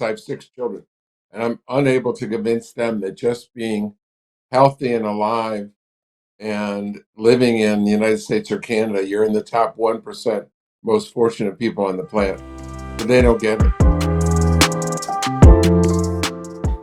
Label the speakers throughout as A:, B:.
A: I have 6 children, and I'm unable to convince them that just being healthy and alive and living in the United States or Canada, you're in the top 1% most fortunate people on the planet. But they don't get it.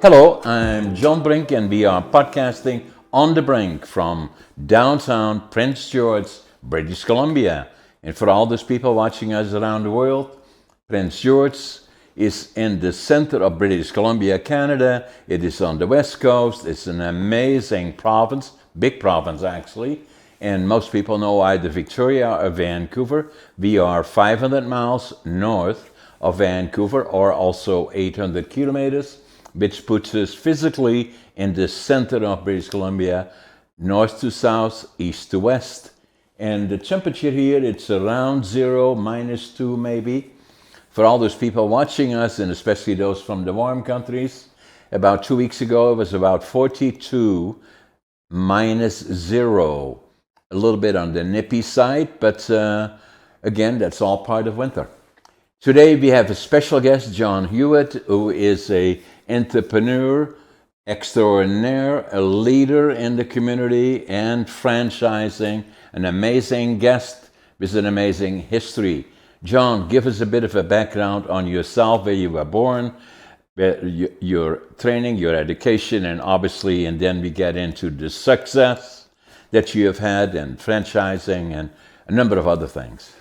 B: Hello, I'm John Brink, and we are podcasting on the Brink from downtown Prince George, British Columbia. And for all those people watching us around the world, Prince George is in the center of British Columbia, Canada. It is on the west coast. It's an amazing province, big province actually. And most people know either Victoria or Vancouver. We are 500 miles north of Vancouver, or also 800 kilometers, which puts us physically in the center of British Columbia, north to south, east to west. And the temperature here, it's around zero, -2 maybe. For all those people watching us, and especially those from the warm countries, about 2 weeks ago it was about 42 -0. A little bit on the nippy side, but again, that's all part of winter. Today we have a special guest, John Hewitt, who is a entrepreneur extraordinaire, a leader in the community and franchising, an amazing guest with an amazing history. John, give us a bit of a background on yourself, where you were born, your training, your education, and then we get into the success that you have had in franchising and a number of other things.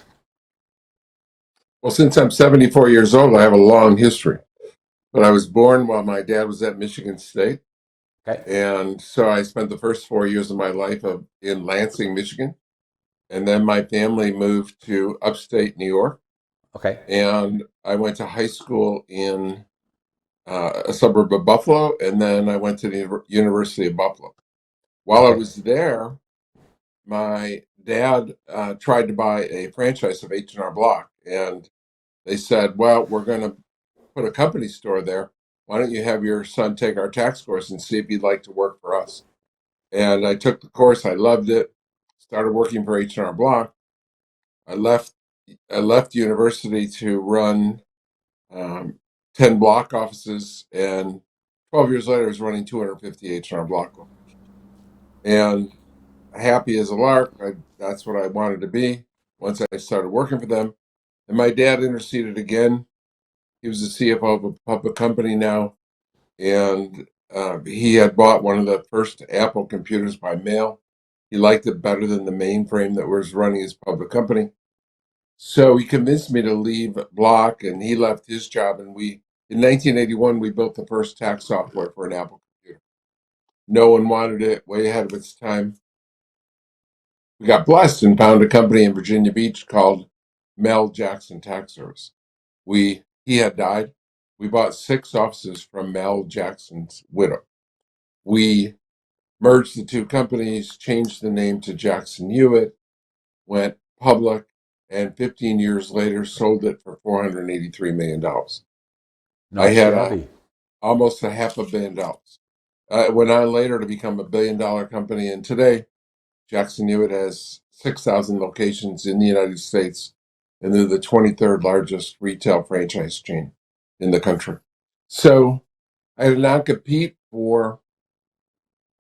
A: Well, since I'm 74 years old, I have a long history. But I was born while my dad was at Michigan State.
B: Okay.
A: And so I spent the first 4 years of my life in Lansing, Michigan. And then my family moved to upstate New York.
B: Okay.
A: And I went to high school in a suburb of Buffalo. And then I went to the University of Buffalo. While I
B: Okay.
A: was there, my dad tried to buy a franchise of H&R Block. And they said, well, we're going to put a company store there. Why don't you have your son take our tax course and see if he'd like to work for us? And I took the course. I loved it. Started working for H&R Block. I left. I left university to run 10 block offices, and 12 years later, I was running 250 H&R Block locations. And happy as a lark. That's what I wanted to be once I started working for them. And my dad interceded again. He was the CFO of a public company now, and he had bought one of the first Apple computers by mail. He liked it better than the mainframe that was running his public company. So he convinced me to leave Block, and he left his job. And in 1981, we built the first tax software for an Apple computer. No one wanted it, way ahead of its time. We got blessed and found a company in Virginia Beach called Mel Jackson Tax Service. He had died. We bought 6 offices from Mel Jackson's widow. We merged the 2 companies, changed the name to Jackson Hewitt, went public, and 15 years later sold it for $483 million. I
B: Not
A: had
B: shabby.
A: almost a $500 million. Went on later to become a $1 billion company, and today Jackson Hewitt has 6,000 locations in the United States, and they're the 23rd largest retail franchise chain in the country. So I had a non-compete for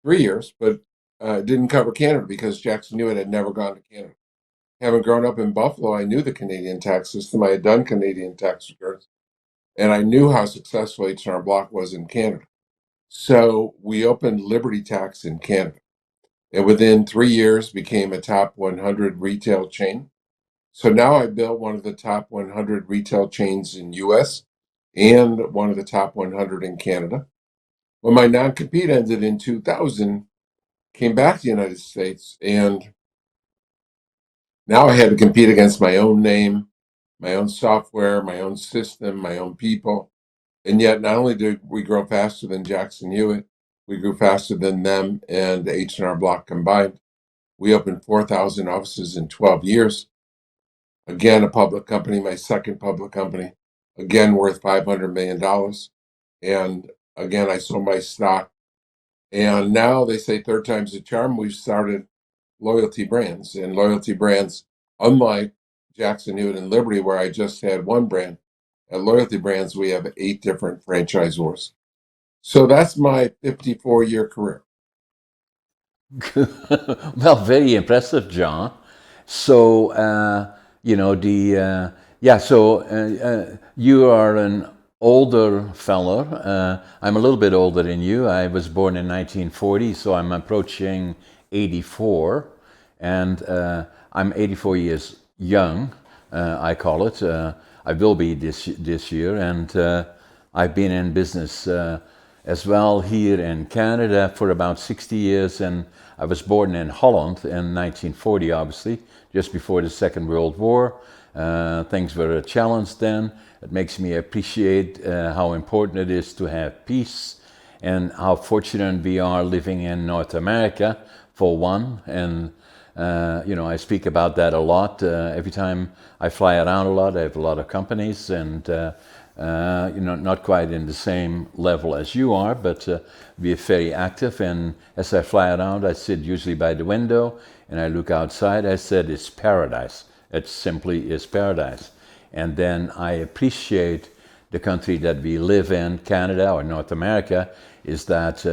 A: 3 years, but didn't cover Canada because Jackson Hewitt had never gone to Canada. Having grown up in Buffalo, I knew the Canadian tax system. I had done Canadian tax returns, and I knew how successful H&R Block was in Canada. So we opened Liberty Tax in Canada, and within 3 years became a top 100 retail chain. So now I built one of the top 100 retail chains in US and one of the top 100 in Canada. When my non-compete ended in 2000, came back to the United States, and now I had to compete against my own name, my own software, my own system, my own people. And yet, not only did we grow faster than Jackson Hewitt, we grew faster than them and H&R Block combined. We opened 4,000 offices in 12 years. Again, a public company, my second public company, again worth $500 million. And again, I sold my stock. And now they say third time's the charm. We've started loyalty brands, and loyalty brands, unlike Jackson Hewitt and Liberty, where I just had one brand, At Loyalty Brands, we have 8 different franchisors. So that's my 54-year career.
B: Well, very impressive, John. So, you are an older fella. I'm a little bit older than you. I was born in 1940, so I'm approaching 84, and I'm 84 years young. I call it. I will be this year, and I've been in business as well here in Canada for about 60 years, and I was born in Holland in 1940, obviously, just before the Second World War. Things were a challenge then. It makes me appreciate how important it is to have peace and how fortunate we are living in North America, for one. And I speak about that a lot. Every time I fly around a lot, I have a lot of companies, and not quite in the same level as you are, but we're very active. And as I fly around, I sit usually by the window and I look outside. I said, it's paradise. It simply is paradise. And then I appreciate the country that we live in, Canada or North America, is that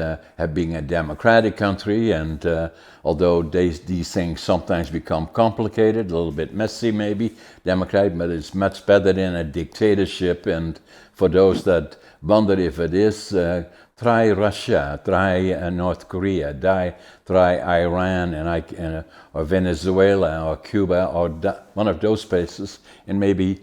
B: being a democratic country, and although these things sometimes become complicated, a little bit messy maybe, democratic, but it's much better than a dictatorship. And for those that wonder if it is, try Russia, try North Korea, try Iran, or Venezuela, or Cuba, or one of those places, and maybe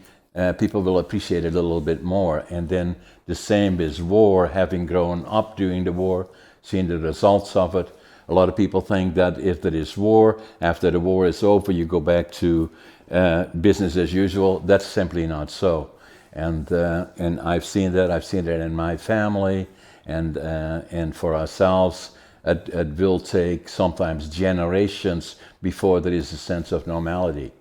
B: people will appreciate it a little bit more. And then the same is war. Having grown up during the war, seeing the results of it, a lot of people think that if there is war, after the war is over, you go back to business as usual. That's simply not so. And I've seen that. I've seen that in my family, and for ourselves. It will take sometimes generations before there is a sense of normality.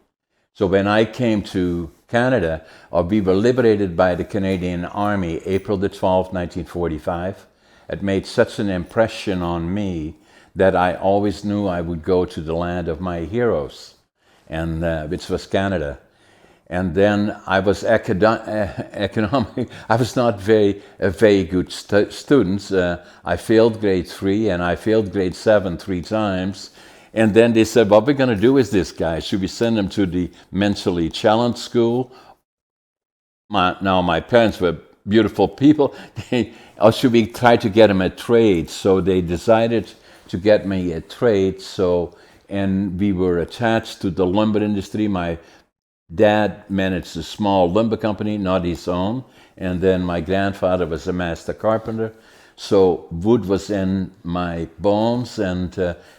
B: So when I came to Canada, we were liberated by the Canadian Army April the 12th, 1945. It made such an impression on me that I always knew I would go to the land of my heroes, and which was Canada. And then I was economic. I was not a very good student. I failed grade 3 and I failed grade 7 3 times. And then they said, what we're going to do with this guy? Should we send him to the mentally challenged school? Now, my parents were beautiful people. Or should we try to get him a trade? So they decided to get me a trade. And we were attached to the lumber industry. My dad managed a small lumber company, not his own. And then my grandfather was a master carpenter. So wood was in my bones, and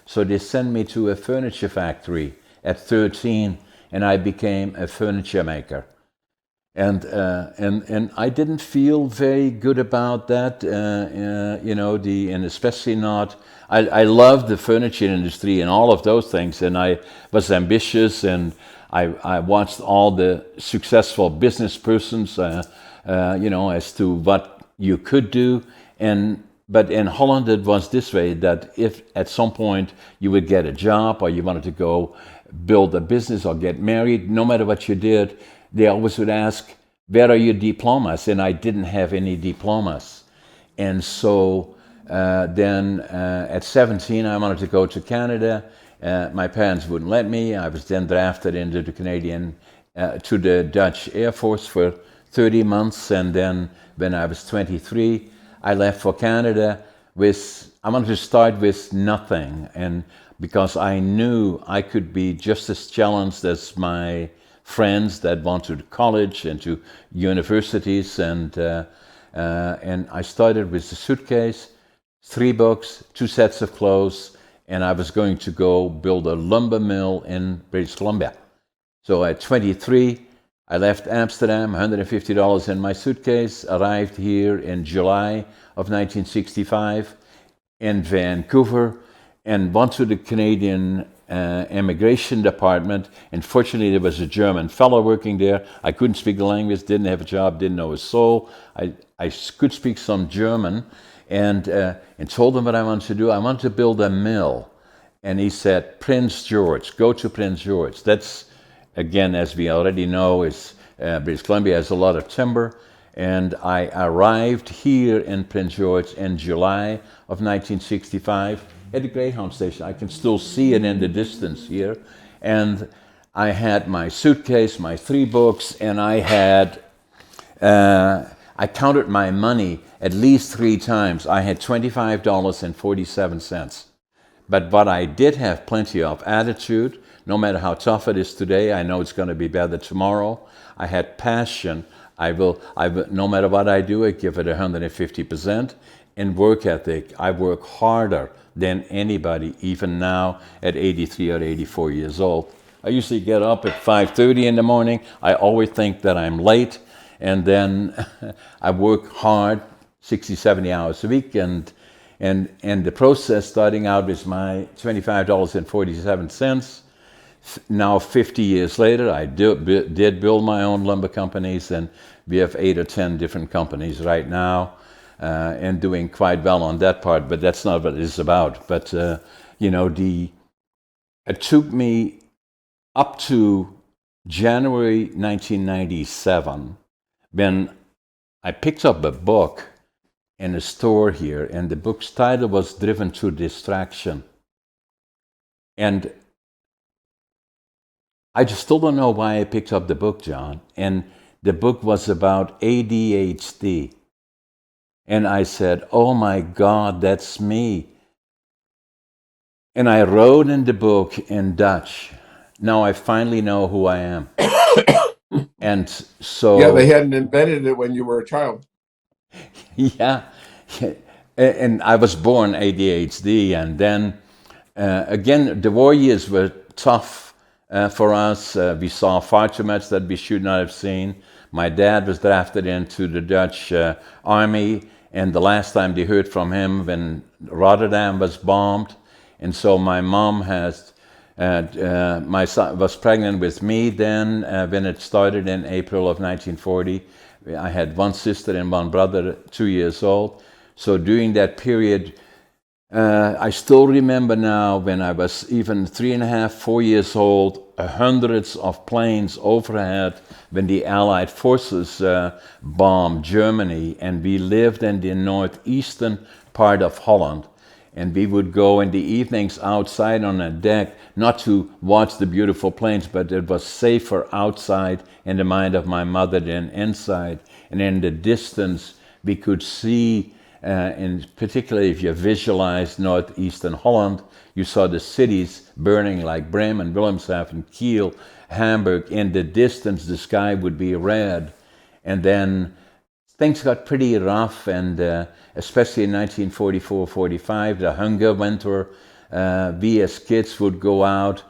B: so they sent me to a furniture factory at 13, and I became a furniture maker. And I didn't feel very good about that, and especially not. I loved the furniture industry and all of those things, and I was ambitious, and I watched all the successful business persons, as to what you could do. But in Holland it was this way, that if at some point you would get a job or you wanted to go build a business or get married, no matter what you did, they always would ask, where are your diplomas? And I didn't have any diplomas. And so then at 17 I wanted to go to Canada. My parents wouldn't let me. I was then drafted into the to the Dutch Air Force for 30 months. And then when I was 23, I left for Canada I wanted to start with nothing, and because I knew I could be just as challenged as my friends that went to college and to universities, and I started with a suitcase, 3 books, 2 sets of clothes, and I was going to go build a lumber mill in British Columbia. So at 23, I left Amsterdam, $150 in my suitcase, arrived here in July of 1965 in Vancouver, and went to the Canadian immigration department. And fortunately, there was a German fellow working there. I couldn't speak the language, didn't have a job, didn't know a soul. I could speak some German, and told him what I wanted to do. I wanted to build a mill. And he said, Prince George, go to Prince George. That's, again, as we already know, is British Columbia has a lot of timber. And I arrived here in Prince George in July of 1965 at the Greyhound station. I can still see it in the distance here. And I had my suitcase, my 3 books, and I counted my money at least 3 times. I had $25.47. But what I did have plenty of attitude. No matter how tough it is today, I know it's going to be better tomorrow. I had passion. I will, no matter what I do, I give it 150%. And work ethic, I work harder than anybody, even now at 83 or 84 years old. I usually get up at 5:30 in the morning. I always think that I'm late, and then I work hard, 60, 70 hours a week, and the process starting out with my $25.47. Now, 50 years later, I did build my own lumber companies, and we have 8 or 10 different companies right now, and doing quite well on that part, but that's not what it's about. But, it took me up to January 1997 when I picked up a book in a store here, and the book's title was Driven to Distraction. And I just still don't know why I picked up the book, John. And the book was about ADHD. And I said, oh my God, that's me. And I wrote in the book in Dutch. Now I finally know who I am. And so...
A: Yeah, they hadn't invented it when you were a child.
B: Yeah. And I was born ADHD. And then, again, the war years were tough for us. We saw far too much that we should not have seen. My dad was drafted into the Dutch army, and the last time they heard from him when Rotterdam was bombed. And so my mom my son was pregnant with me then when it started in April of 1940. I had 1 sister and 1 brother, 2 years old. So during that period, I still remember now when I was even 3.5, 4 years old, hundreds of planes overhead when the Allied forces bombed Germany, and we lived in the northeastern part of Holland. And we would go in the evenings outside on a deck, not to watch the beautiful planes, but it was safer outside in the mind of my mother than inside. And in the distance, we could see, and particularly if you visualized northeastern Holland, you saw the cities burning like Bremen, Wilhelmshaven, Kiel, Hamburg. In the distance, the sky would be red. And then things got pretty rough, and especially in 1944-45, the hunger winter, we as kids would go out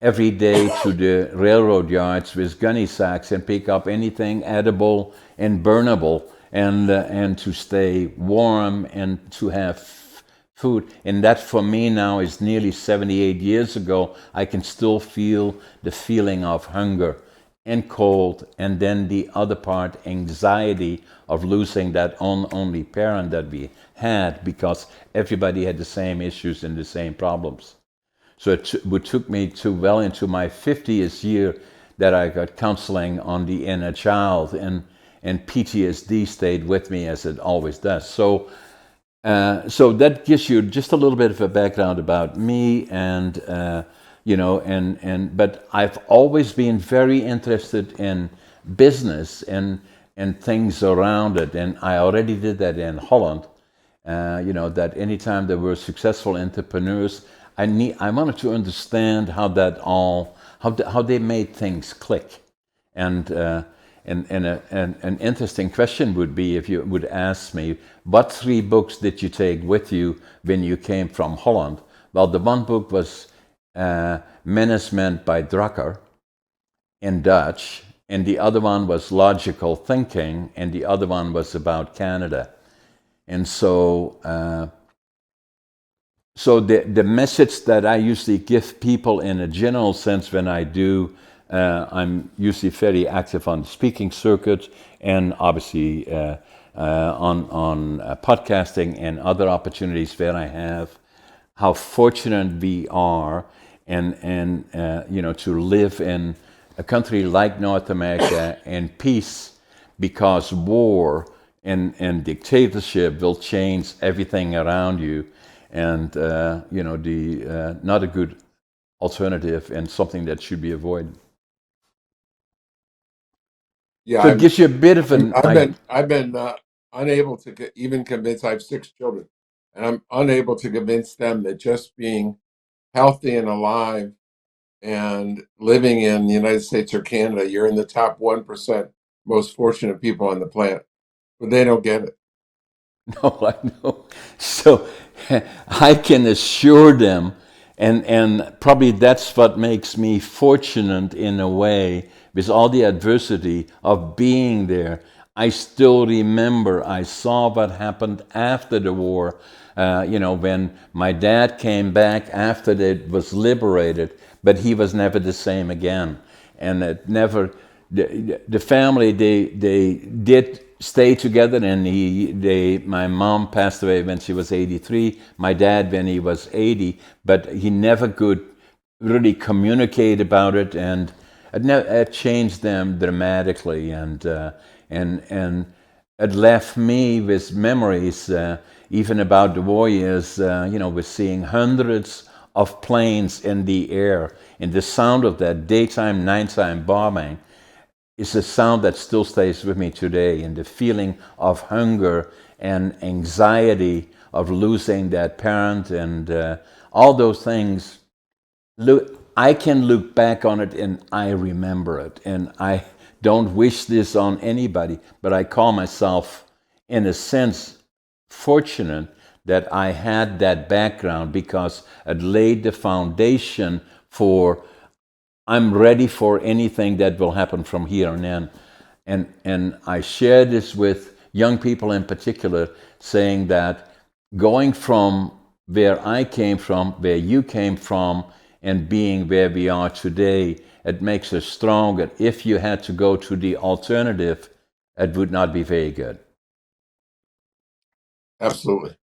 B: every day to the railroad yards with gunny sacks and pick up anything edible and burnable, and to stay warm and to have food. And that for me now is nearly 78 years ago. I can still feel the feeling of hunger and cold, and then the other part, anxiety of losing that only parent that we had, because everybody had the same issues and the same problems. So it took me to well into my 50th year that I got counseling on the inner child, and PTSD stayed with me as it always does. So that gives you just a little bit of a background about me, and but I've always been very interested in business and things around it, and I already did that in Holland. That anytime there were successful entrepreneurs, I wanted to understand how they made things click. And an interesting question would be if you would ask me, what 3 books did you take with you when you came from Holland? Well, the one book was Management by Drucker in Dutch, and the other one was Logical Thinking, and the other one was about Canada. And so the message that I usually give people in a general sense when I do, I'm usually very active on the speaking circuit, and obviously on podcasting and other opportunities where I have, how fortunate we are, and to live in a country like North America in peace, because war and dictatorship will change everything around you, and the not a good alternative and something that should be avoided.
A: Yeah,
B: So it gives you a bit of an
A: I've been unable to even convince. I have 6 children, and I'm unable to convince them that just being healthy and alive and living in the United States or Canada, you're in the top 1% most fortunate people on the planet. But they don't get it.
B: No, I know. So I can assure them, and probably that's what makes me fortunate in a way, with all the adversity of being there. I still remember, I saw what happened after the war, when my dad came back after it was liberated, but he was never the same again. And it never, the family, they did stay together, and my mom passed away when she was 83, my dad when he was 80, but he never could really communicate about it, and it changed them dramatically, and it left me with memories, even about the war years, with seeing hundreds of planes in the air, and the sound of that daytime, nighttime bombing is a sound that still stays with me today, and the feeling of hunger and anxiety of losing that parent, and all those things. I can look back on it and I remember it, and I don't wish this on anybody, but I call myself, in a sense, fortunate that I had that background, because it laid the foundation for I'm ready for anything that will happen from here on in. And I share this with young people in particular, saying that going from where I came from, where you came from, and being where we are today, it makes us stronger. If you had to go to the alternative, it would not be very good.
A: Absolutely.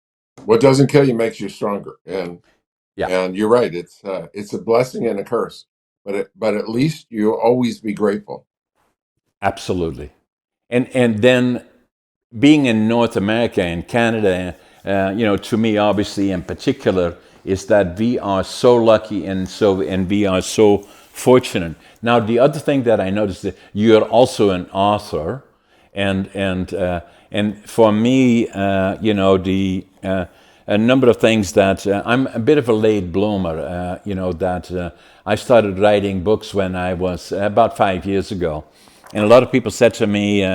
A: What doesn't kill you makes you stronger.
B: Yeah,
A: And you're right. It's a blessing and a curse, but at least you always be grateful.
B: absolutely. And then being in North America and Canada, to me, obviously, in particular, is that we are so lucky, and we are so fortunate. Now, the other thing that I noticed, that you're also an author, and for me, the a number of things that I'm a bit of a late bloomer. That I started writing books when I was about 5 years ago. And a lot of people said to me,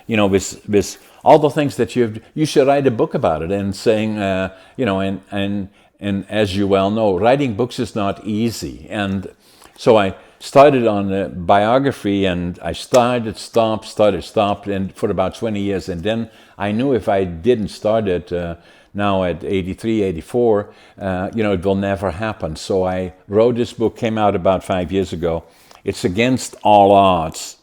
B: with all the things that you should write a book about it, and saying, and as you well know, writing books is not easy. And so I started on a biography, and I started, stopped, and for about 20 years. And then I knew if I didn't start it, now at 83, 84, it will never happen. So I wrote this book, came out about 5 years ago. It's against all odds.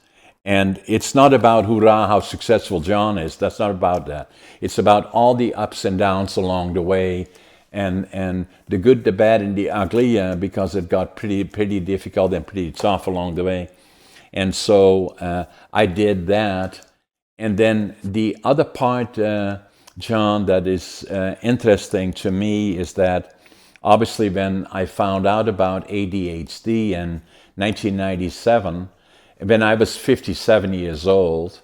B: And it's not about hurrah, how successful John is. That's not about that. It's about all the ups and downs along the way, and the good, the bad, and the ugly, because it got pretty difficult and pretty tough along the way. And so I did that. And then the other part, John, that is interesting to me is that obviously when I found out about ADHD in 1997, when I was 57 years old,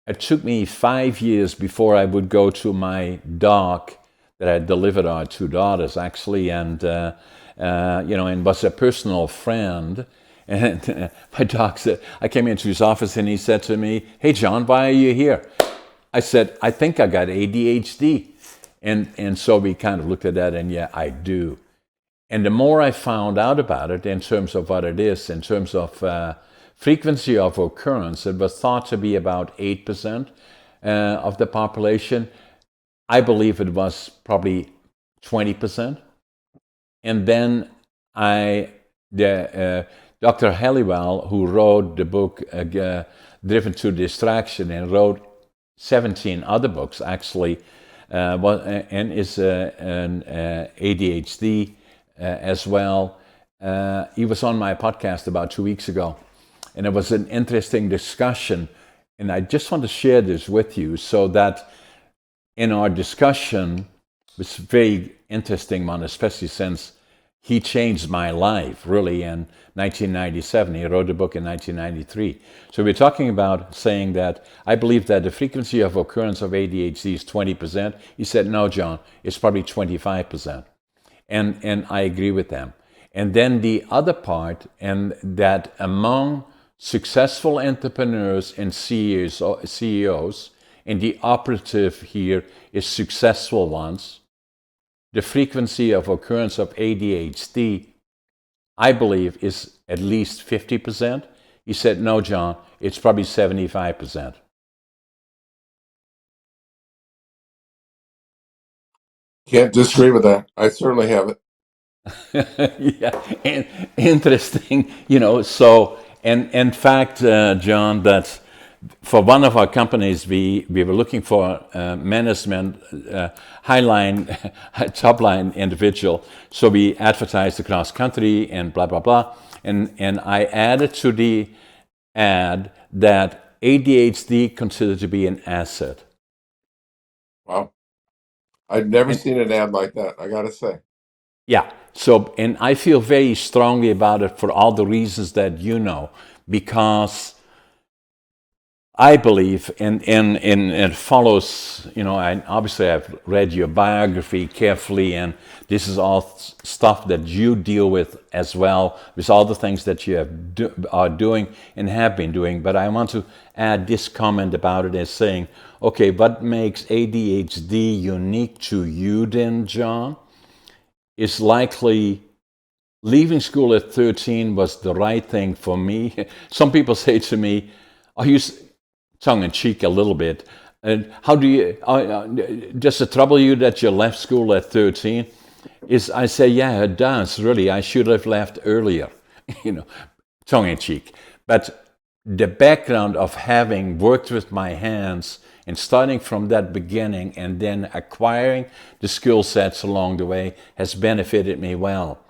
B: it took me 5 years before I would go to my doc that had delivered our 2 daughters, actually, and was a personal friend. And my doc said, I came into his office and he said to me, "Hey, John, why are you here?" I said, "I think I got ADHD." And so we kind of looked at that, and yeah, I do. And the more I found out about it, in terms of what it is, in terms of frequency of occurrence, it was thought to be about 8% of the population. I believe it was probably 20%. And then Dr. Halliwell, who wrote the book Driven to Distraction, and wrote 17 other books, actually, and is an ADHD as well. He was on my podcast about 2 weeks ago, and it was an interesting discussion. And I just want to share this with you so that in our discussion, it was a very interesting one, especially since he changed my life really in 1997. He wrote a book in 1993. So we're talking about saying that I believe that the frequency of occurrence of ADHD is 20%. He said, no, John, it's probably 25%. And I agree with them. And then the other part, and that among successful entrepreneurs and CEOs, and the operative here is successful ones, the frequency of occurrence of ADHD, I believe, is at least 50%. He said, no, John, it's probably 75%.
A: Can't disagree with that. I certainly have it.
B: Yeah, and interesting, so, and in fact, John, that for one of our companies, we were looking for management, highline, top line individual. So we advertised across country and blah, blah, blah. And I added to the ad that ADHD considered to be an asset.
A: Wow. I've never
B: And
A: seen an ad like that, I got to say.
B: yeah, so, and I feel very strongly about it for all the reasons that you know, because I believe, and it follows, obviously I've read your biography carefully, and this is all stuff that you deal with as well, with all the things that you are doing and have been doing. But I want to add this comment about it as saying, okay, what makes ADHD unique to you then, John, is likely leaving school at 13 was the right thing for me. Some people say to me, are you, tongue in cheek a little bit, and how do you, does it trouble you that you left school at 13? I say, yeah, it does, really. I should have left earlier, tongue in cheek. But the background of having worked with my hands and starting from that beginning and then acquiring the skill sets along the way has benefited me well.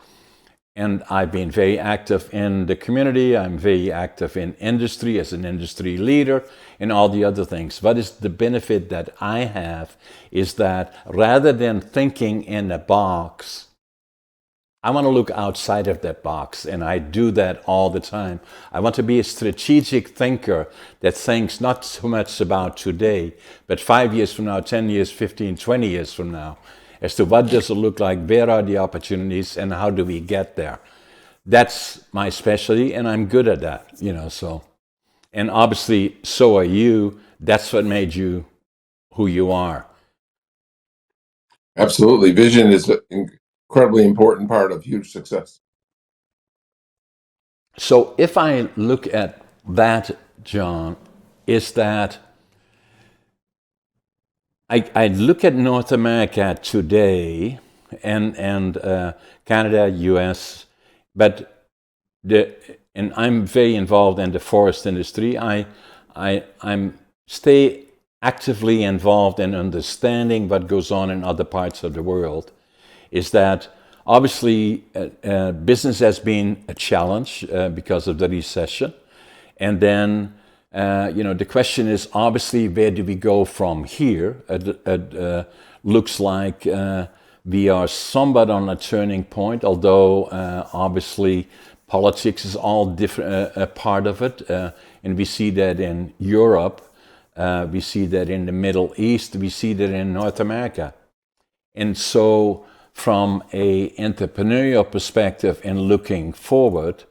B: And I've been very active in the community. I'm very active in industry as an industry leader and all the other things. What is the benefit that I have is that rather than thinking in a box, I want to look outside of that box, and I do that all the time. I want to be a strategic thinker that thinks not so much about today, but 5 years from now, 10 years, 15, 20 years from now, as to what does it look like, where are the opportunities, and how do we get there. That's my specialty, and I'm good at that, so. And obviously, so are you. That's what made you who you are.
A: Absolutely. Vision is an incredibly important part of huge success.
B: So if I look at that, John, is that I look at North America today and Canada, US, but and I'm very involved in the forest industry. I'm stay actively involved in understanding what goes on in other parts of the world. Is that obviously business has been a challenge because of the recession, and then the question is obviously where do we go from here? It looks like we are somewhat on a turning point, although obviously politics is all different, a part of it, and we see that in Europe, we see that in the Middle East, we see that in North America, and so from a entrepreneurial perspective and looking forward,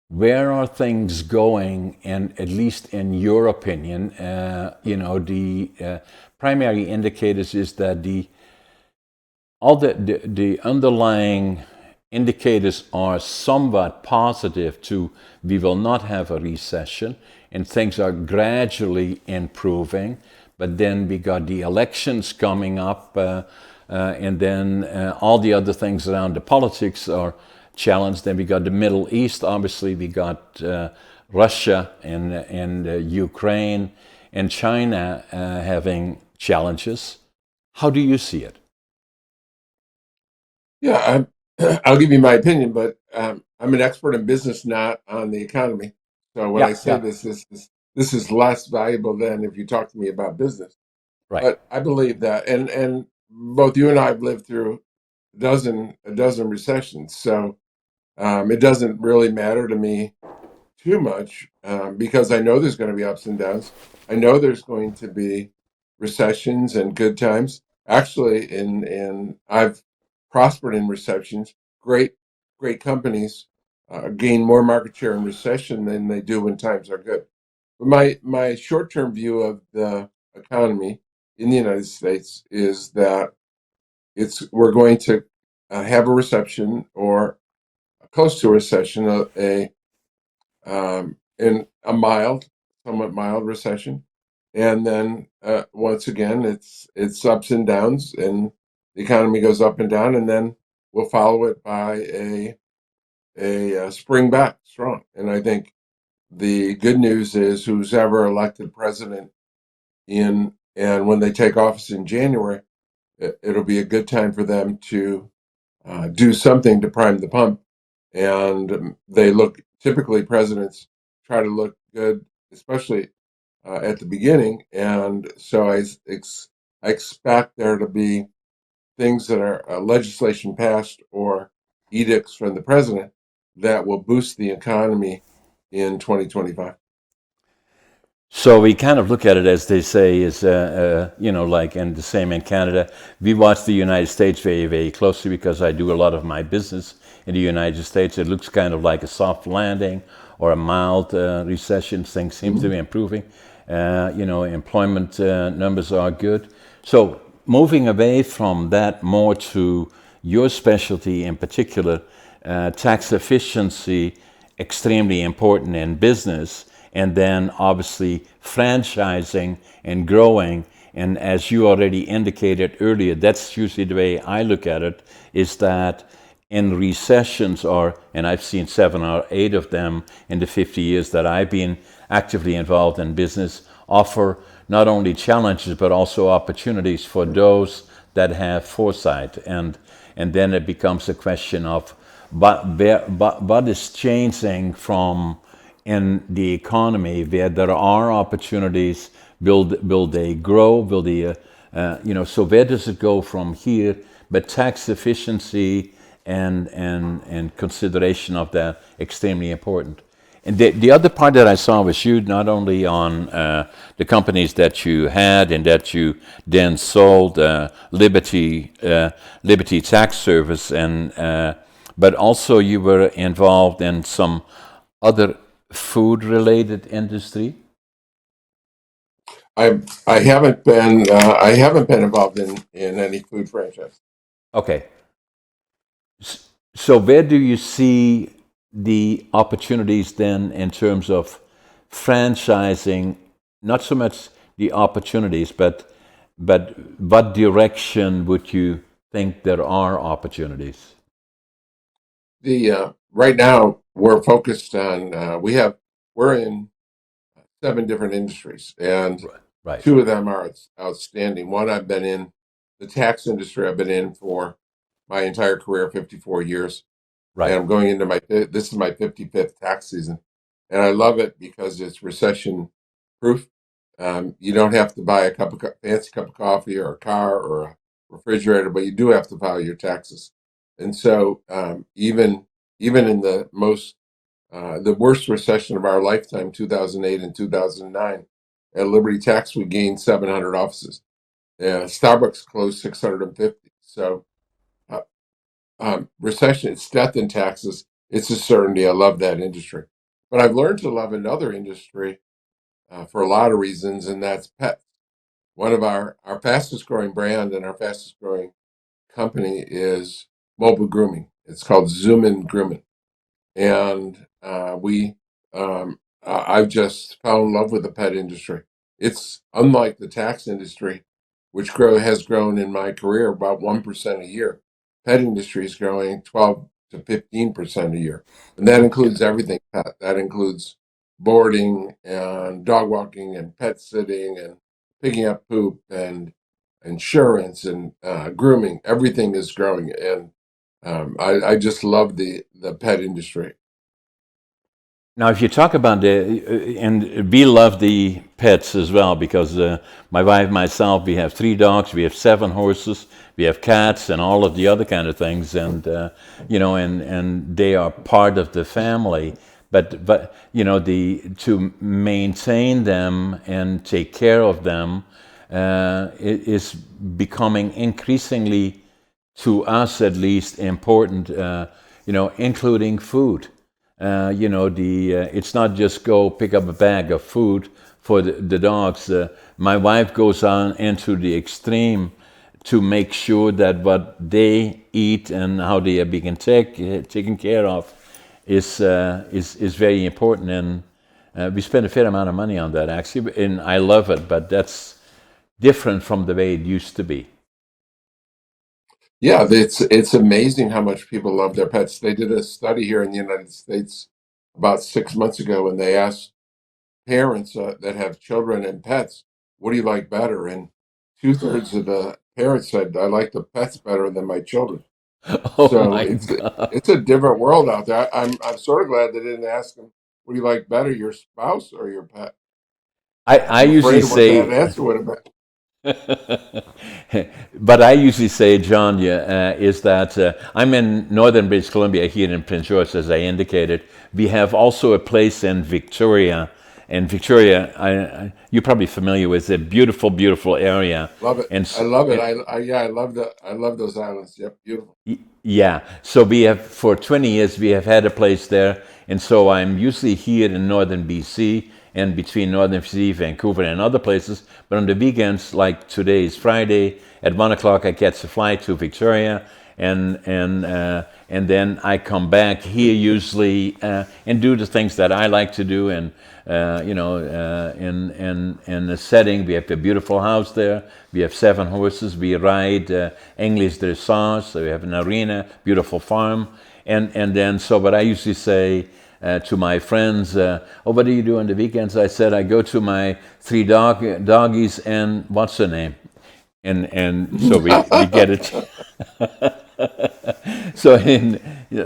B: where are things going? And at least in your opinion, the primary indicators is that all the underlying indicators are somewhat positive to we will not have a recession and things are gradually improving. But then we got the elections coming up, and then all the other things around the politics are challenged. Then we got the Middle East, obviously we got Russia and Ukraine and China having challenges. How do you see it?
A: Yeah, I'll give you my opinion, but I'm an expert in business, not on the economy. So when I
B: Yeah,
A: say
B: yeah,
A: this is less valuable than if you talk to me about business.
B: right.
A: But I believe that, and both you and I have lived through a dozen recessions. So it doesn't really matter to me too much because I know there's going to be ups and downs. I know there's going to be recessions and good times. Actually, in I've prospered in recessions. Great companies gain more market share in recession than they do when times are good. But my short term view of the economy in the United States is that it's we're going to have a recession or close to a recession, in a somewhat mild recession, and then once again, it's ups and downs, and the economy goes up and down, and then we'll follow it by a spring back strong. And I think the good news is who's ever elected president in and when they take office in January, it'll be a good time for them to do something to prime the pump. And they look typically presidents try to look good, especially at the beginning. And so I expect there to be things that are legislation passed or edicts from the president that will boost the economy in 2025.
B: So we kind of look at it as they say is, like, and the same in Canada. We watch the United States very, very closely because I do a lot of my business in the United States. It looks kind of like a soft landing or a mild recession. Things seem to
A: Mhm.
B: be improving. Employment numbers are good. So moving away from that more to your specialty in particular, tax efficiency extremely important in business, and then obviously franchising and growing. And as you already indicated earlier, that's usually the way I look at it, is that in recessions, and I've seen 7 or 8 of them in the 50 years that I've been actively involved in business, offer not only challenges but also opportunities for those that have foresight. And then it becomes a question of what is changing from in the economy where there are opportunities. Will they grow? Will they, so where does it go from here? But tax efficiency and consideration of that extremely important. And the other part that I saw was you not only on the companies that you had and that you then sold, Liberty Tax Service, and but also you were involved in some other food-related industry.
A: I haven't been involved in any food franchise.
B: Okay, so where do you see the opportunities then in terms of franchising? Not so much the opportunities, but what direction would you think there are opportunities?
A: The Right now we're focused on we're in 7 different industries, and
B: Right,
A: two of them are outstanding. One, I've been in the tax industry. I've been in for my entire career, 54 years, and
B: right,
A: I'm going into this is my 55th tax season, and I love it because it's recession proof. You don't have to buy a fancy cup of coffee or a car or a refrigerator, but you do have to file your taxes. And so even in the worst recession of our lifetime, 2008 and 2009, at Liberty Tax, we gained 700 offices. Starbucks closed 650. So, uh, recession, it's death in taxes. It's a certainty. I love that industry. But I've learned to love another industry for a lot of reasons, and that's pets. One of our fastest growing brand and our fastest growing company is mobile grooming. It's called Zoom In Grooming. And I've just fell in love with the pet industry. It's unlike the tax industry, which has grown in my career about 1% a year. Pet industry is growing 12 to 15% a year, and that includes everything pet. That includes boarding and dog walking and pet sitting and picking up poop and insurance and grooming. Everything is growing, and I just love the pet industry.
B: Now, if you talk about and we love the pets as well because my wife, myself, we have 3 dogs, we have 7 horses, we have cats, and all of the other kind of things, and and they are part of the family. But the to maintain them and take care of them is becoming increasingly, to us at least, important. Including food. It's not just go pick up a bag of food for the dogs. My wife goes on into the extreme to make sure that what they eat and how they are being taken care of is very important, and we spend a fair amount of money on that actually, and I love it. But that's different from the way it used to be.
A: Yeah, it's amazing how much people love their pets. They did a study here in the United States about 6 months ago, and they asked parents that have children and pets, "What do you like better?" And two-thirds of the parents said, "I like the pets better than my children."
B: Oh
A: So
B: my God!
A: it's a different world out there. I'm sort of glad they didn't ask them, "What do you like better, your spouse or your pet?"
B: I
A: I'm
B: usually
A: afraid of what that
B: say
A: answer would have been.
B: but I usually say, John, yeah, is that I'm in northern British Columbia here in Prince George, as I indicated. We have also a place in Victoria. And Victoria, you're probably familiar with it. Beautiful, beautiful area.
A: Love it.
B: And,
A: I love it. Yeah, I love those islands. Yep, beautiful.
B: yeah, so we have, for 20 years, we have had a place there. And so I'm usually here in northern BC and between northern BC, Vancouver, and other places. But on the weekends, like today is Friday, at 1 o'clock, I catch a flight to Victoria. And then I come back here usually and do the things that I like to do. And in the setting, we have a beautiful house there. We have 7 horses. We ride English dressage. So we have an arena, beautiful farm, and then so. But I usually say to my friends, "Oh, what do you do on the weekends?" I said, "I go to my 3 doggies and what's her name." And so we get it. So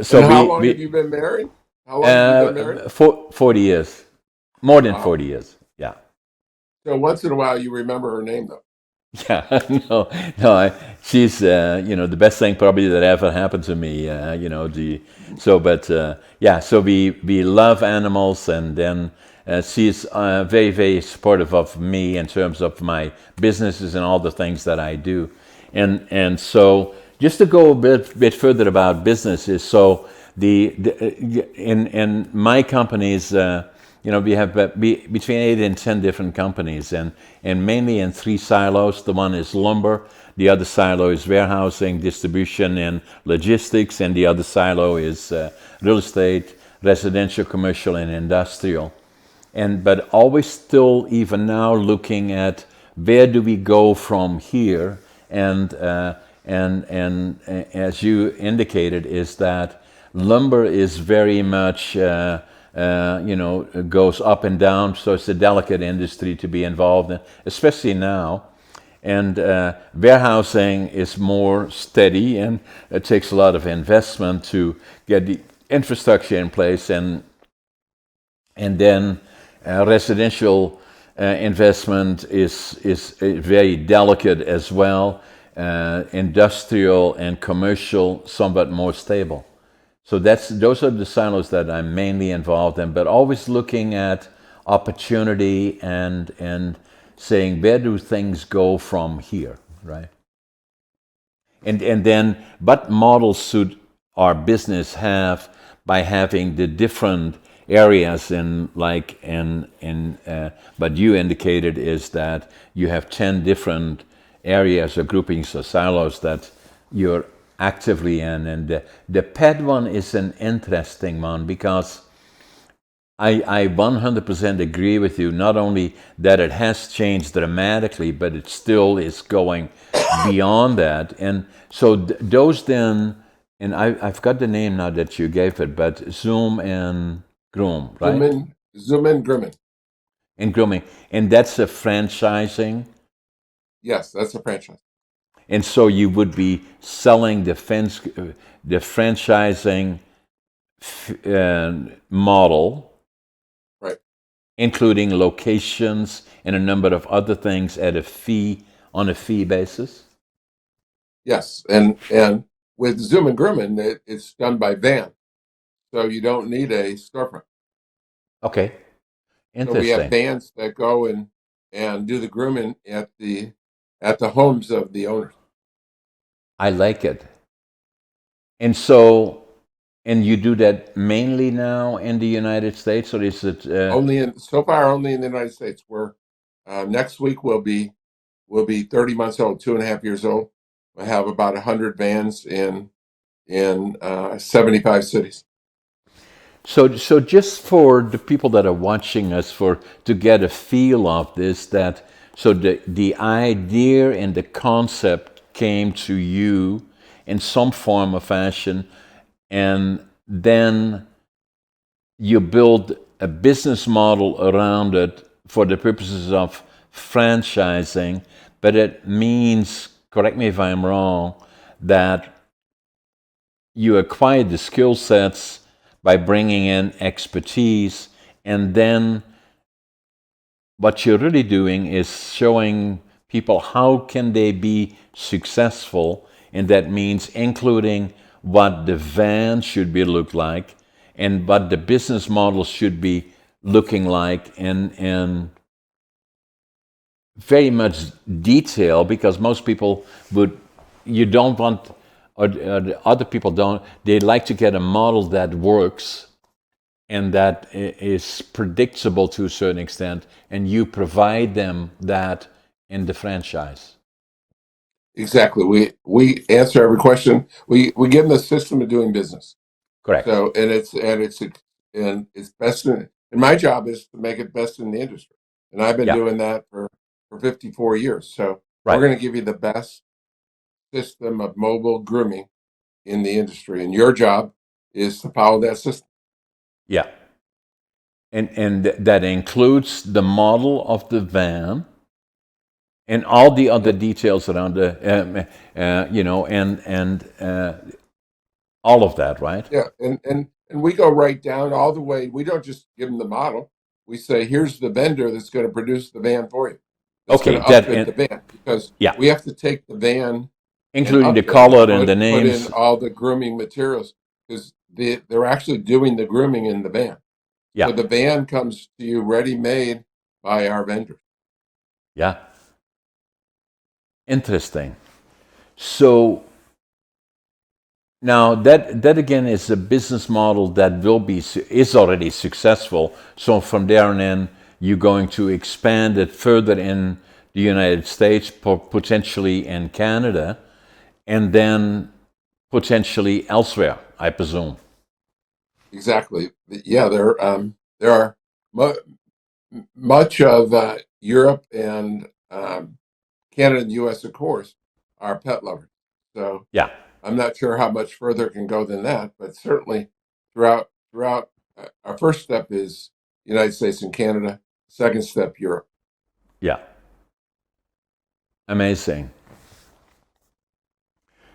B: so
A: And how
B: we
A: long have
B: we
A: you been married? How long have you been married?
B: 40 years, more than
A: Wow.
B: 40 years. Yeah.
A: So once in a while you remember her name though.
B: Yeah, no, no. She's the best thing probably that ever happened to me. But yeah. So we love animals, and then she's very, very supportive of me in terms of my businesses and all the things that I do. And so just to go a bit further about businesses. So in my companies. We have between 8 and 10 different companies, and mainly in 3 silos. The one is lumber, the other silo is warehousing, distribution, and logistics, and the other silo is real estate, residential, commercial, and industrial. But always still, even now, looking at where do we go from here, and as you indicated, is that lumber is very much goes up and down, so it's a delicate industry to be involved in, especially now. And warehousing is more steady, and it takes a lot of investment to get the infrastructure in place, and then residential investment is very delicate as well. Industrial and commercial, somewhat more stable. So those are the silos that I'm mainly involved in, but always looking at opportunity and saying where do things go from here, right? And then what models should our business have by having the different areas in like in what you indicated is that you have 10 different areas or groupings or silos that you're actively in, and the pet one is an interesting one because I 100% agree with you. Not only that it has changed dramatically, but it still is going beyond that. And so those then, and I've got the name now that you gave it, but Zoom and Groom, right?
A: Zoom in, Grimmin.
B: And Grooming. And that's a franchising.
A: Yes, that's a franchise.
B: And so you would be selling the franchising model,
A: Right.
B: including locations and a number of other things at a fee on a fee basis.
A: Yes. And with Zoom and Grumman, it's done by van. So you don't need a storefront.
B: Okay,
A: So we have
B: interesting.
A: vans that go and do the grooming at the homes of the owners.
B: I like it. And so, and you do that mainly now in the United States, or is it?
A: Only in so far, only in the United States. Where next week will be 30 months old, 2.5 years old. We'll have about 100 vans in 75 cities.
B: So just for the people that are watching us, for to get a feel of this, that so the idea and the concept came to you in some form or fashion, and then you build a business model around it for the purposes of franchising, but it means, correct me if I'm wrong, that you acquire the skill sets by bringing in expertise, and then what you're really doing is showing people how can they be successful, and that means including what the van should be look like and what the business model should be looking like in very much detail, because most people would, you don't want, or the other people don't, they like to get a model that works and that is predictable to a certain extent, and you provide them that in the franchise.
A: Exactly. We answer every question. We give them the system of doing business.
B: Correct.
A: So and it's best in, and my job is to make it best in the industry. And I've been
B: Yeah.
A: doing that for 54 years. So we're
B: Right.
A: going to give you the best system of mobile grooming in the industry. And your job is to follow that system.
B: Yeah. And that includes the model of the van and all the other
A: Yep.
B: details around the, and all of that, right?
A: Yeah. And we go right down all the way. We don't just give them the model. We say, here's the vendor that's going to produce the van for you. That's going
B: Okay,
A: to
B: that
A: upfit the
B: and
A: van because
B: yeah,
A: we have to take the van and
B: including the
A: upfit it,
B: color and the
A: put in
B: names.
A: all the grooming materials because they're actually doing the grooming in the van.
B: Yeah,
A: So the van comes to you ready made by our vendors.
B: yeah, interesting. So now that again is a business model that will be is already successful. So from there on in, you're going to expand it further in the United States, potentially in Canada, and then potentially elsewhere, I presume.
A: Exactly. Yeah, there are much of Europe and Canada and U.S. of course are pet lovers. So
B: Yeah,
A: I'm not sure how much further it can go than that, but certainly throughout our first step is United States and Canada. Second step, Europe.
B: yeah, amazing.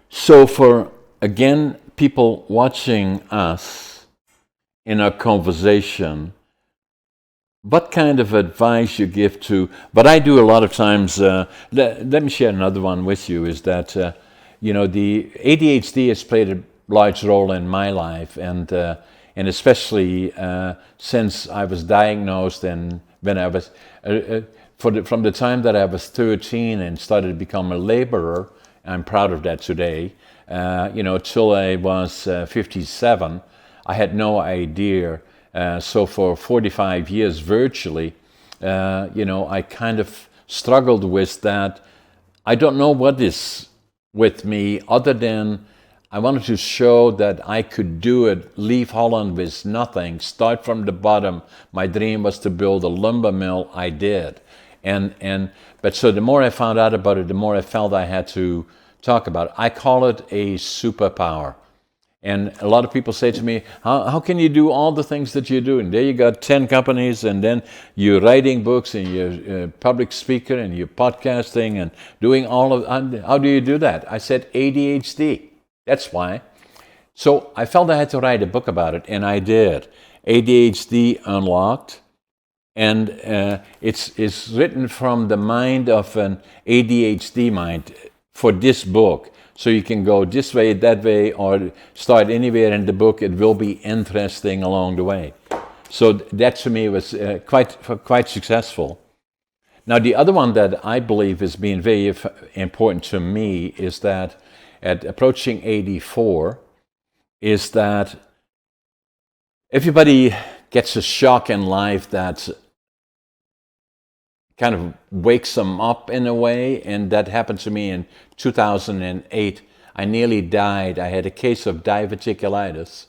B: So for again people watching us in our conversation, what kind of advice you give to, but I do a lot of times, let me share another one with you, is that the ADHD has played a large role in my life, and especially since I was diagnosed, and when I was from the time that I was 13 and started to become a laborer. I'm proud of that today. Till I was 57, I had no idea. So for 45 years, virtually, I kind of struggled with that. I don't know what is with me, other than I wanted to show that I could do it, leave Holland with nothing, start from the bottom. My dream was to build a lumber mill. I did. But so the more I found out about it, the more I felt I had to talk about it. I call it a superpower. And a lot of people say to me, how can you do all the things that you're doing? There you got 10 companies, and then you're writing books, and you're a public speaker, and you're podcasting, and doing all of, how do you do that? I said ADHD. That's why. So I felt I had to write a book about it, and I did. ADHD Unlocked. And it's written from the mind of an ADHD mind for this book. So you can go this way, that way, or start anywhere in the book. It will be interesting along the way. So that to me was quite successful. Now the other one that I believe has been very important to me is that at approaching 84, is that everybody gets a shock in life that kind of wakes them up in a way, and that happened to me in 2008. I nearly died. I had a case of diverticulitis,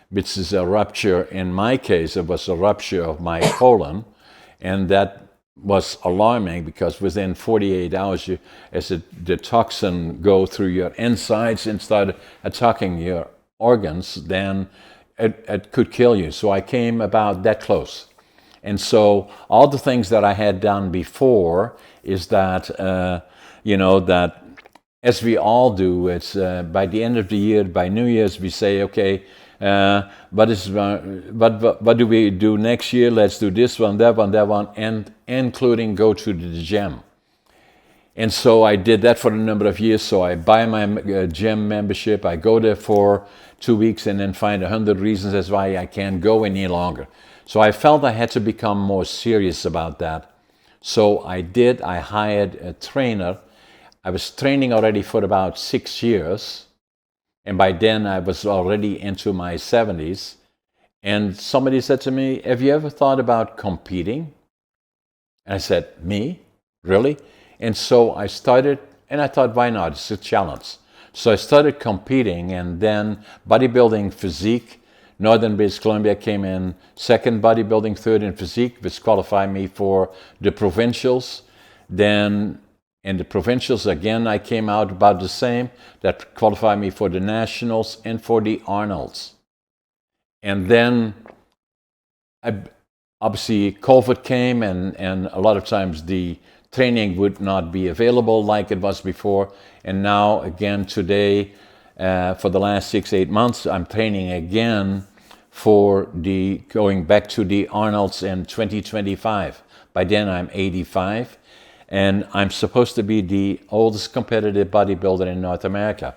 B: which is a rupture. In my case, it was a rupture of my colon, and that was alarming because within 48 hours, the toxin go through your insides and start attacking your organs, then it could kill you. So I came about that close. And so all the things that I had done before is that, that as we all do, it's by the end of the year, by New Year's, we say, okay, what do we do next year? Let's do this one, that one, and including go to the gym. And so I did that for a number of years. So I buy my gym membership. I go there for 2 weeks and then find 100 reasons as why I can't go any longer. So I felt I had to become more serious about that. So I did. I hired a trainer. I was training already for about 6 years. And by then I was already into my 70s. And somebody said to me, have you ever thought about competing? And I said, me? Really? And so I started, and I thought, why not? It's a challenge. So I started competing, and then bodybuilding physique. Northern British Columbia came in second bodybuilding, third in physique, which qualified me for the provincials. Then in the provincials, again, I came out about the same. That qualified me for the nationals and for the Arnolds. And then obviously COVID came, and a lot of times the training would not be available like it was before. And now, again, today, for the last 6-8 months, I'm training again for going back to the Arnolds in 2025. By then, I'm 85, and I'm supposed to be the oldest competitive bodybuilder in North America.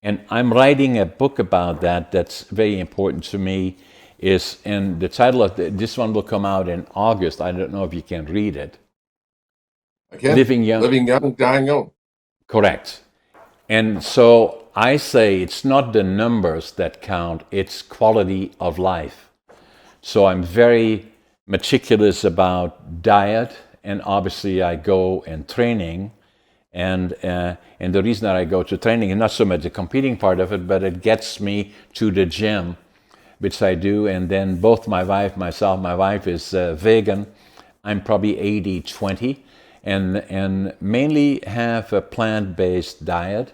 B: And I'm writing a book about that that's very important to me. And the title of this one will come out in August. I don't know if you can read it.
A: Again,
B: Living Young,
A: Dying Young.
B: Correct. And so I say it's not the numbers that count, it's quality of life. So I'm very meticulous about diet, and obviously I go in training. And the reason that I go to training is not so much the competing part of it, but it gets me to the gym, which I do. And then both my wife is vegan. I'm probably 80-20, and mainly have a plant-based diet,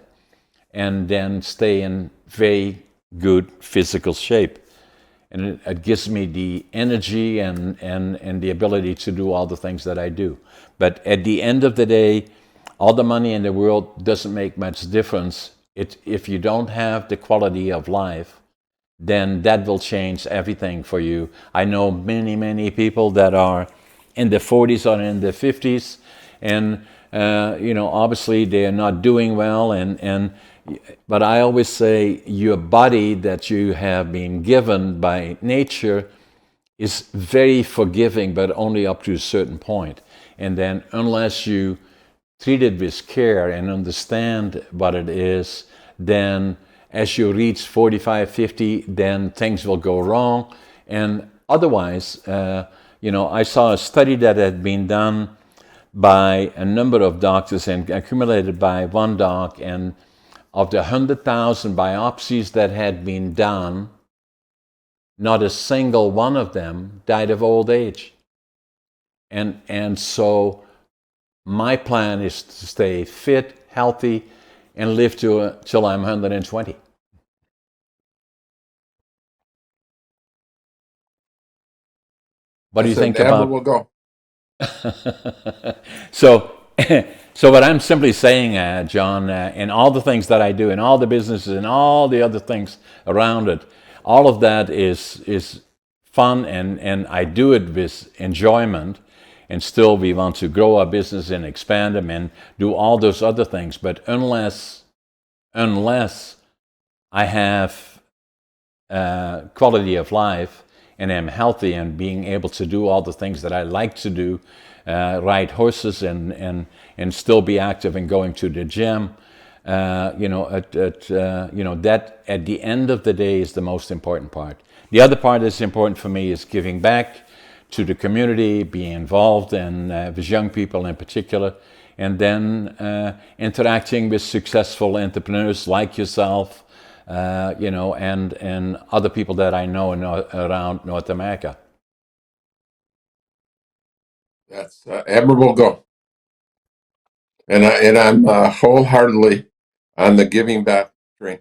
B: and then stay in very good physical shape. And it gives me the energy and the ability to do all the things that I do. But at the end of the day, all the money in the world doesn't make much difference. If you don't have the quality of life, then that will change everything for you. I know many people that are in the 40s or in the 50s, and obviously they are not doing well. But I always say your body that you have been given by nature is very forgiving, but only up to a certain point. And then unless you treat it with care and understand what it is, then as you reach 45, 50, then things will go wrong. And otherwise, I saw a study that had been done by a number of doctors and accumulated by one doc, and of the 100,000 biopsies that had been done, not a single one of them died of old age. And so my plan is to stay fit, healthy, and live till I'm 120. What
A: I
B: do you
A: said
B: think
A: the
B: about?
A: admirable go.
B: So, so what I'm simply saying, John, in all the things that I do, in all the businesses, and all the other things around it, all of that is fun, and I do it with enjoyment. And still, we want to grow our business and expand them and do all those other things. But unless I have quality of life and am healthy and being able to do all the things that I like to do, ride horses and still be active and going to the gym. That at the end of the day is the most important part. The other part that's important for me is giving back to the community, being involved and with young people in particular, and then interacting with successful entrepreneurs like yourself, and other people that I know around North America.
A: That's admirable go. I'm wholeheartedly on the giving back train.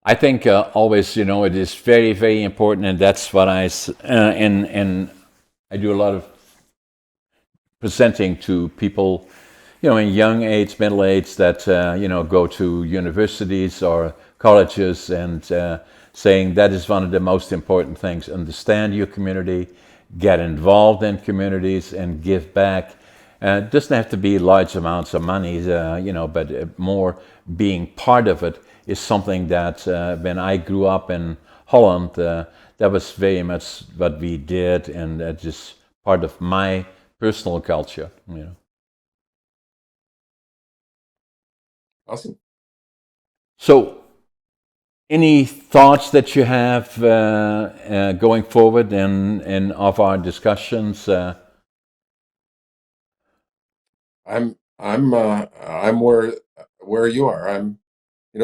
B: I think always, it is very, very important, and that's what and I do a lot of presenting to people, in young age, middle age, that go to universities or colleges, and saying that is one of the most important things. Understand your community, get involved in communities, and give back. It doesn't have to be large amounts of money, but more being part of it is something that when I grew up in Holland, that was very much what we did, and that's just part of my personal culture.
A: Awesome.
B: So, any thoughts that you have going forward in of our discussions?
A: I'm where you are.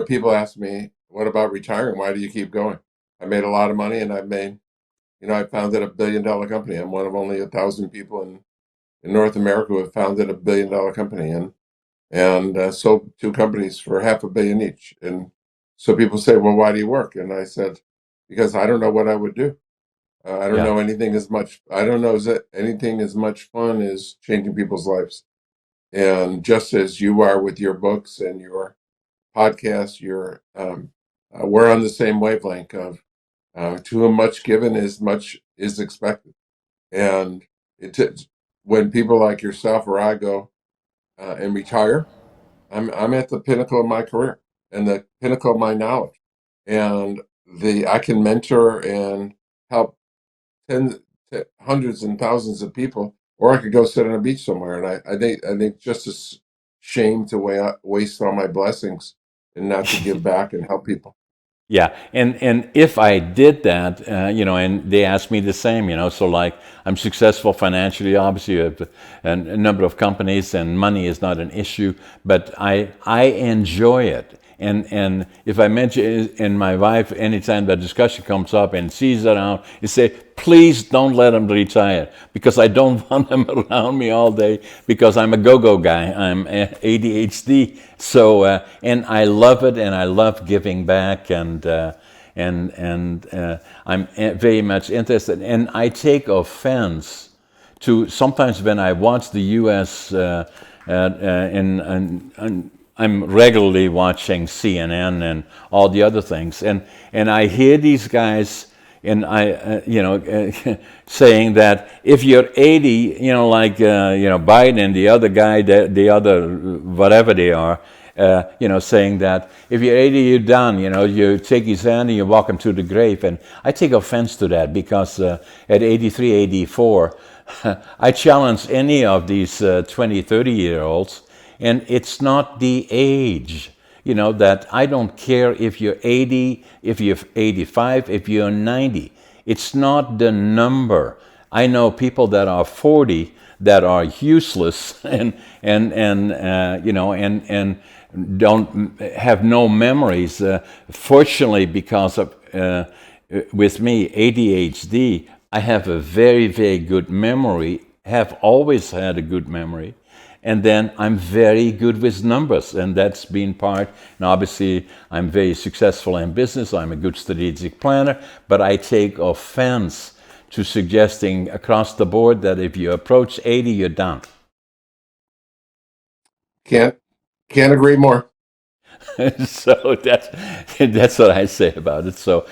A: People ask me, what about retiring? Why do you keep going? I made a lot of money, and I founded a $1 billion company. I'm one of only 1,000 people in North America who have founded a $1 billion company, and sold two companies for $500 million each. And so people say, well, why do you work? And I said, because I don't know what I would do. I don't
B: Yeah,
A: know anything as much. I don't know anything as much fun as changing people's lives. And just as you are with your books and your podcast, we're on the same wavelength of to whom much given is much is expected. And when people like yourself or I go and retire, I'm at the pinnacle of my career and the pinnacle of my knowledge, and the I can mentor and help tens, hundreds and thousands of people, or I could go sit on a beach somewhere. And I think just a shame to waste all my blessings and not to give back and help people.
B: yeah, and if I did that, and they asked me the same, so like I'm successful financially, obviously, I have a number of companies, and money is not an issue, but I enjoy it. And if I mention, and my wife, anytime that discussion comes up and sees it out, you say, please don't let them retire, because I don't want them around me all day, because I'm a go-go guy. I'm ADHD. So, and I love it, and I love giving back, and I'm very much interested. And I take offense to sometimes when I watch the U.S. And I'm regularly watching CNN and all the other things, and I hear these guys, and saying that if you're 80, like Biden and the other guy, the other whatever they are, saying that if you're 80, you're done. You take his hand and you walk him to the grave, and I take offense to that, because at 83, 84, I challenge any of these 20, 30-year-olds. And it's not the age, that I don't care if you're 80, if you're 85, if you're 90. It's not the number. I know people that are 40 that are useless and don't have no memories. Fortunately, because of with me ADHD, I have a very, very good memory. Have always had a good memory. And then I'm very good with numbers, and that's been part. And obviously, I'm very successful in business. I'm a good strategic planner, but I take offense to suggesting across the board that if you approach 80, you're done.
A: Can't agree more.
B: So that's what I say about it. So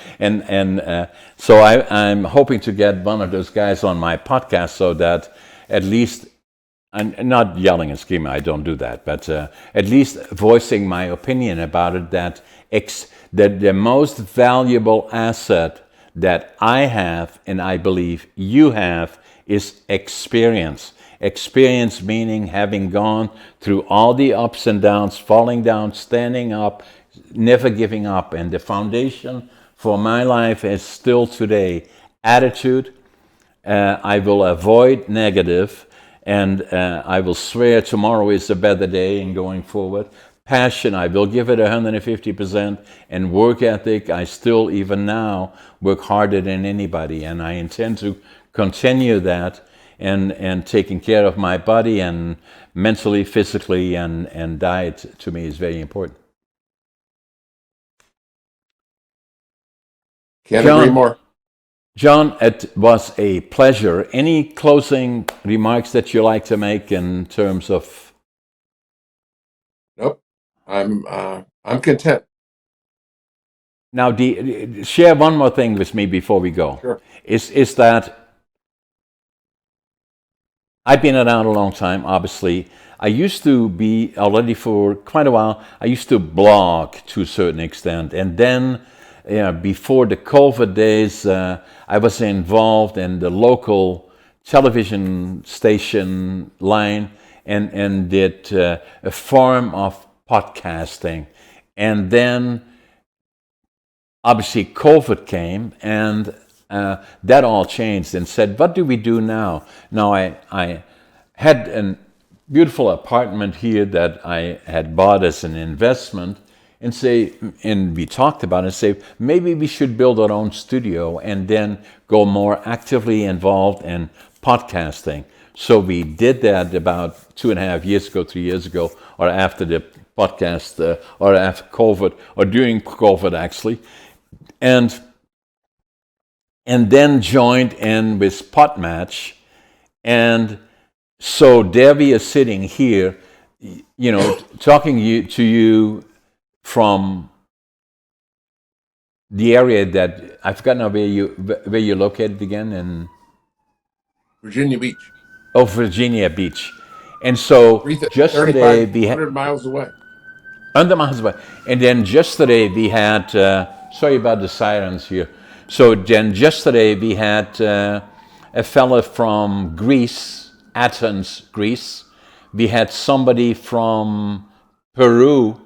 B: so I'm hoping to get one of those guys on my podcast so that at least, and not yelling and screaming, I don't do that, but at least voicing my opinion about it, that that the most valuable asset that I have, and I believe you have, is experience. Experience meaning having gone through all the ups and downs, falling down, standing up, never giving up. And the foundation for my life is still today attitude. I will avoid negative, and I will swear tomorrow is a better day and going forward. Passion, I will give it 150%, and work ethic, I still, even now, work harder than anybody, and I intend to continue that, and taking care of my body, and mentally, physically, and diet, to me, is very important.
A: Can't agree more.
B: John, it was a pleasure. Any closing remarks that you like to make in terms of?
A: Nope. I'm content.
B: Now, share one more thing with me before we go.
A: Sure.
B: Is that I've been around a long time, obviously. I used to be, already for quite a while, I used to blog to a certain extent. And then, before the COVID days, I was involved in the local television station line, and did a form of podcasting. And then, obviously, COVID came, and that all changed, and said, what do we do now? Now, I had a beautiful apartment here that I had bought as an investment, and we talked about it, and say, maybe we should build our own studio and then go more actively involved in podcasting. So we did that about 2.5 years ago, 3 years ago, or after the podcast, or after COVID, or during COVID, actually. And then joined in with Podmatch. And so there we are sitting here, talking to you from the area that, I forgot now where you're located again, in
A: Virginia Beach.
B: Oh, Virginia Beach. And so just today we had
A: 100 miles away.
B: under my husband. And then yesterday we had, sorry about the sirens here. So then yesterday we had a fella from Greece, Athens, Greece. We had somebody from Peru,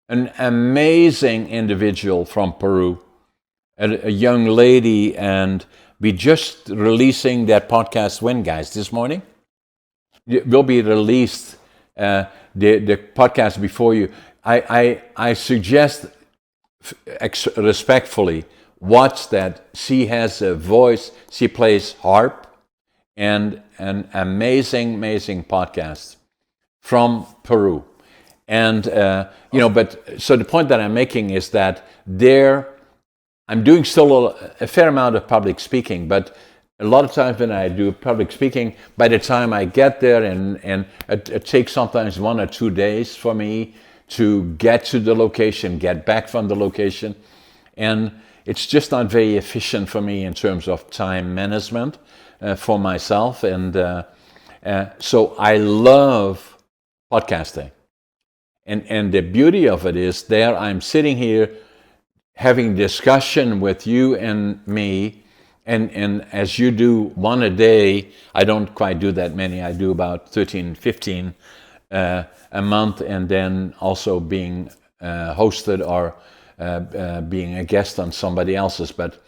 B: an amazing individual from Peru, a young lady, and we just releasing that podcast when, guys, this morning? It will be released, the podcast before you. I suggest respectfully, watch that. She has a voice. She plays harp, and an amazing podcast from Peru. And but so the point that I'm making is that I'm doing still a fair amount of public speaking, but a lot of times when I do public speaking, by the time I get there, and it takes sometimes 1 or 2 days for me to get to the location, get back from the location, and it's just not very efficient for me in terms of time management for myself. And so I love podcasting. And the beauty of it is, there I'm sitting here having discussion with you and me, and as you do one a day, I don't quite do that many. I do about 13, 15 a month, and then also being hosted or being a guest on somebody else's. But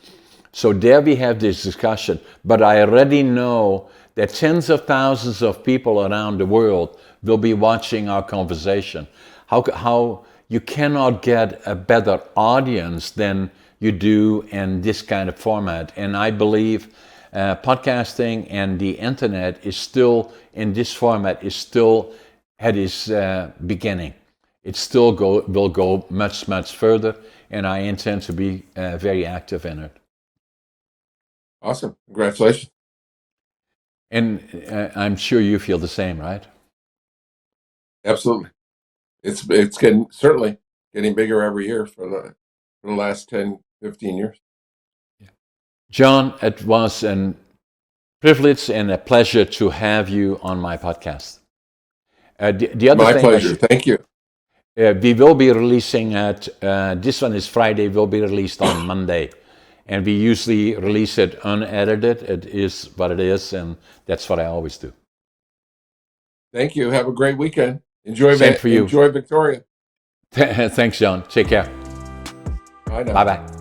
B: so there we have this discussion. But I already know that tens of thousands of people around the world will be watching our conversation. How you cannot get a better audience than you do in this kind of format. And I believe podcasting and the internet is still, in this format, is still at its beginning. It still will go much, much further, and I intend to be very active in it.
A: Awesome. Congratulations.
B: And I'm sure you feel the same, right?
A: Absolutely. It's getting certainly getting bigger every year for the last 10, 15 years.
B: John, it was a privilege and a pleasure to have you on my podcast. The other
A: My
B: thing
A: pleasure. Thank you.
B: we will be releasing this one is Friday, will be released on Monday. And we usually release it unedited. It is what it is, and that's what I always do.
A: Thank you. Have a great weekend. Enjoy
B: Same for you.
A: enjoy Victoria.
B: Thanks, John. Take care.
A: Bye now.
B: Bye bye.